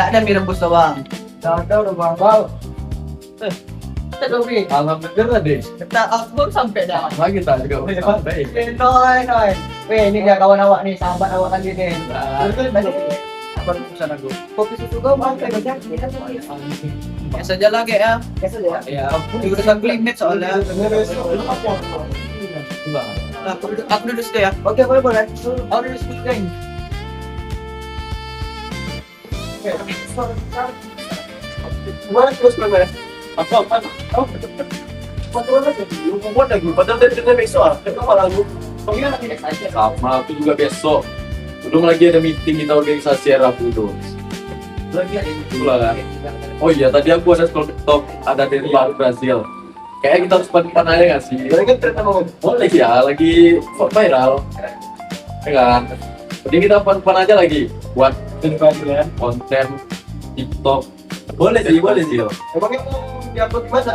ada mie rebus doang. Ada udah bangkal. Kita dong, Alam bener deh. kita baru sampai dah. Lagi tak juga sampai. Noy. Weh, ini dia kawan awak nih, sahabat awak tadi nih. Apa pesan aku? Kopi susu kau mau kayak macam? Biasa aja lah kayak ya. Biasa ya. Ya, Udah limit soalnya. enggak. Nah, aku duduk situ ya. Oke, boleh. Aku duduk situ guys. Gimana terus bagaimana? Apa? Lu buat lagi, padahal dari besok ah. Kenapa lagu? Sama aku juga besok. Belum lagi ada meeting kita organisasi Rabu itu. Lagi ada Itulah. Oh iya, tadi aku ada scroll TikTok, ada dari Brazil. Kayaknya kita harus pan aja nggak sih? Lagi kan cerita mau. Boleh ya, lagi viral. Ya kan? Jadi kita pan aja lagi buat konten TikTok. Boleh sih. Emangnya mau diupload di mana?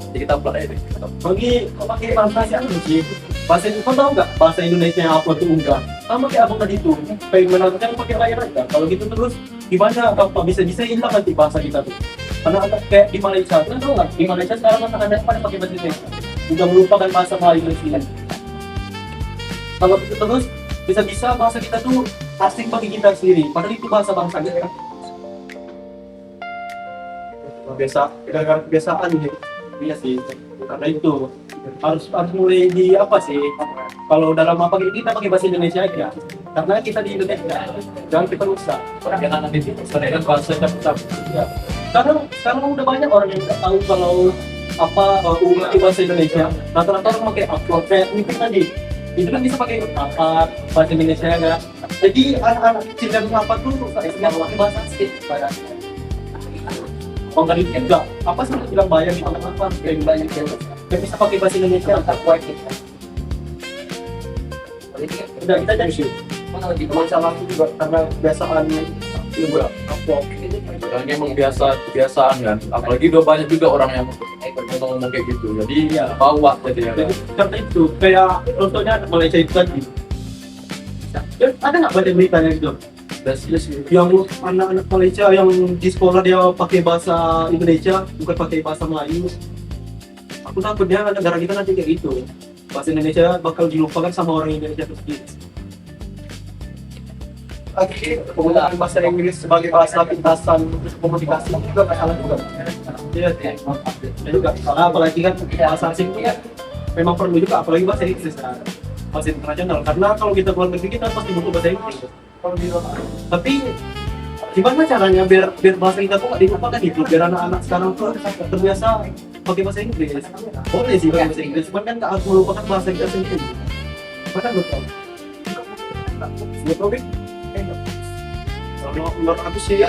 Jadi kita upload aja deh. Bagi pakai bahasa yang sih. Bahasa itu kau tahu nggak bahasa Indonesia yang apa tuh enggak? Sama kayak abang tadi tuh. Pengen menonton pakai layar aja. Kalau gitu terus gimana? Apa bisa hilang nanti bahasa kita tuh? Karena ada kayak di Malaysia, kan tahu nggak? Di Malaysia sekarang anak-anak pada pakai bahasa Indonesia. Udah melupakan bahasa Melayu dan Cina. Kalau gitu terus bisa-bisa bahasa kita tuh asing bagi kita sendiri. Padahal itu bahasa bangsa kita. Kebiasaan nih. Iya sih. Karena itu harus mulai di apa sih? Kalau dalam apa kita pakai bahasa Indonesia aja. Karena kita di Indonesia, jangan kita rusak. Jangan nanti diselesaikan bahasa cabut-cabut. Ya. Sekarang udah banyak orang yang nggak tahu kalau apa di bahasa Indonesia. Rata-rata orang pakai upload kayak mungkin tadi. Itu kan bisa pakai apa bahasa Indonesia kan. Jadi anak-anak kecil yang apa tuh nggak pakai bahasa asing. Kalau tadi enggak, apa sih bilang bayar di apa kayak banyak yang bisa pakai bahasa Indonesia tak kuat kita. Udah kita jadi sih. Masalah itu juga karena kebiasaan juga upload. Karena emang kebiasaan kan. Apalagi udah banyak juga orang yang ngomong kayak gitu. Jadi ya bawa jadi ya. Jadi karena itu kayak contohnya Malaysia itu tadi. Ada nggak baca beritanya gitu? Yang anak-anak Malaysia yang di sekolah dia pakai bahasa Indonesia bukan pakai bahasa Melayu. Aku takutnya negara kita nanti kayak gitu. Bahasa Indonesia bakal dilupakan sama orang Indonesia sendiri. Lagi penggunaan bahasa Inggris sebagai bahasa pintasan komunikasi juga masalah juga. Iya, ya juga. Soalnya apalagi kan bahasa asing itu kan memang perlu juga, apalagi bahasa Inggris kan. Bahasa internasional. Karena kalau kita keluar negeri kita pasti butuh bahasa Inggris. Tapi gimana caranya biar bahasa kita tuh nggak dilupakan gitu, biar anak-anak sekarang tuh terbiasa pakai bahasa Inggris. Boleh sih pakai bahasa Inggris, cuman kan nggak harus melupakan bahasa kita sendiri. Mana betul? Betul, kalau menurut aku sih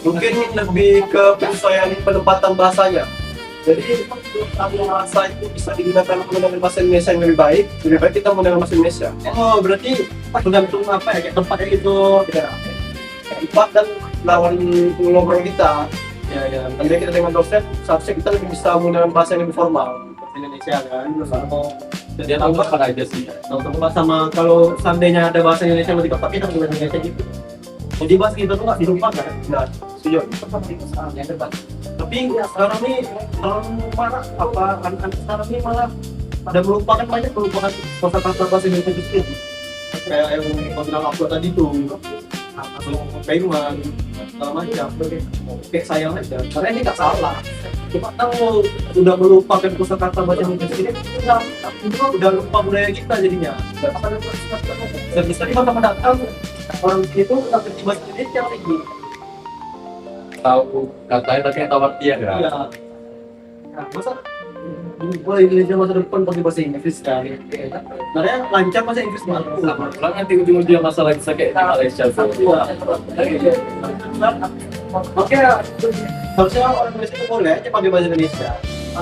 mungkin lebih ke penyesuaian penempatan bahasanya. Jadi kalau bahasa itu bisa digunakan menggunakan bahasa Indonesia yang lebih baik kita menggunakan bahasa Indonesia. Oh, berarti tergantung apa ya, kayak tempatnya gitu. Ya, tempat dan lawan ngobrol kita. Ya. Andai kita dengan dosen, seharusnya kita lebih bisa menggunakan bahasa yang lebih formal. Bahasa Indonesia kan, mau Dia tahu apa aja sih. tahu sama kalau seandainya ada bahasa Indonesia lebih tepat kita bahasa Indonesia gitu. Jadi bahasa kita tuh nggak dilupakan. Nah, setuju. Tapi sekarang nih orang malah apa anak-anak sekarang nih malah pada melupakan kosakata bahasa Indonesia itu. Kayak yang kau bilang upload tadi tuh atau payment segala macam kayak sayang aja karena ini nggak salah, cuma tahu udah melupakan kosakata bahasa Indonesia itu udah lupa budaya kita jadinya. Dan bisa di masa mendatang orang itu udah ngerti bahasa Indonesia lagi. Tahu katanya tapi yang tahu artinya kan. Iya. Nah, masa mulai Indonesia masa depan pakai bahasa Inggris kan? Sebenarnya lancar bahasa Inggris malu. Pulang nanti ujung-ujungnya masalah bisa kayak di Malaysia tuh. Oke, harusnya orang Indonesia itu boleh aja pakai bahasa Indonesia.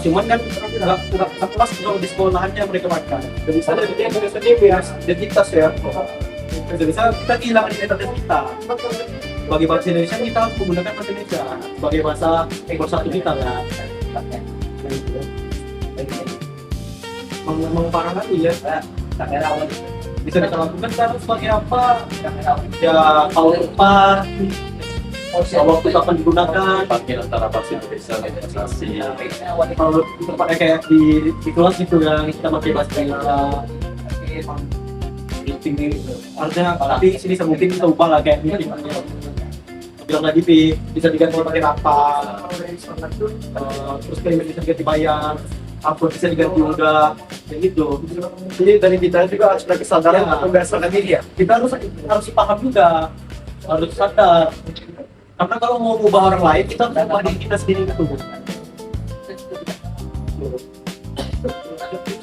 Cuman kan nggak pas kalau di sekolahannya mereka makan. Jadi bisa dari Indonesia ini biar identitas ya. Jadi kita kehilangan identitas kita. Sebagai bahasa Indonesia kita harus menggunakan bahasa Indonesia sebagai bahasa pemersatu kita kan. Memang parah lagi ya. Bisa kita lakukan kan sebagai apa? Ya kalau lupa waktu kapan digunakan. Pakai antara bahasa Indonesia dan bahasa asing. Kalau kita pakai kayak di kelas gitu ya, kita pakai bahasa Indonesia. Meeting gitu. Artinya tapi sini mungkin kita ubah lah kayak meeting. Bilang lagi bisa diganti pakai apa? Terus payment bisa diganti bayar. Apa bisa diganti enggak? Kayak gitu. Jadi dari kita juga harus ada kesadaran Ya. untuk membiasakan diri ya. Kita harus paham juga, harus sadar. Karena kalau mau ubah orang lain, kita harus ubah diri kita sendiri gitu.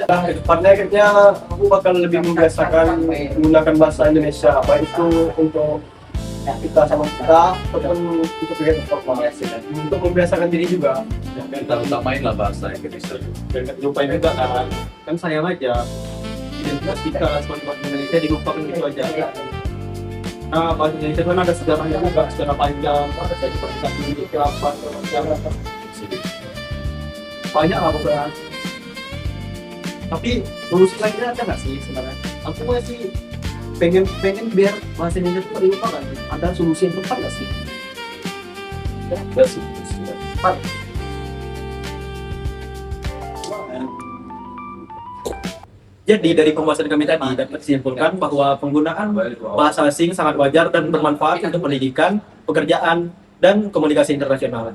Nah, ke depannya akhirnya aku bakal lebih membiasakan menggunakan bahasa Indonesia, baik itu untuk kita sama kita ataupun untuk kegiatan formal. Untuk membiasakan diri juga. Kita utamain lah bahasa Indonesia. Dan nggak lupain juga kan sayang aja identitas kita sebagai bahasa Indonesia dilupakan gitu aja. Nah, bahasa Indonesia kan ada sejarahnya juga, sejarah panjang, ada dari perintah dulu ke apa, banyak lah pokoknya. Tapi solusi lainnya ada nggak sih sebenarnya? Aku masih pengen biar bahasa Indonesia itu dilupakan. Ada solusi yang tepat nggak sih? Ada solusi. Jadi dari pembahasan kami tadi dapat disimpulkan bahwa penggunaan bahasa asing sangat wajar dan bermanfaat untuk pendidikan, pekerjaan, dan komunikasi internasional.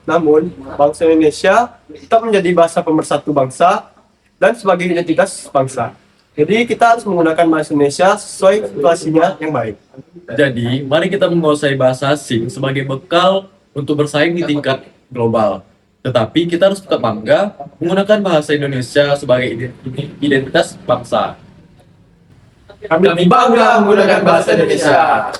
Namun, bangsa Indonesia tetap menjadi bahasa pemersatu bangsa dan sebagai identitas bangsa. Jadi kita harus menggunakan bahasa Indonesia sesuai situasinya yang baik. Jadi, mari kita menguasai bahasa asing sebagai bekal untuk bersaing di tingkat global. Tetapi kita harus tetap bangga menggunakan bahasa Indonesia sebagai identitas bangsa. Kami bangga menggunakan bahasa Indonesia.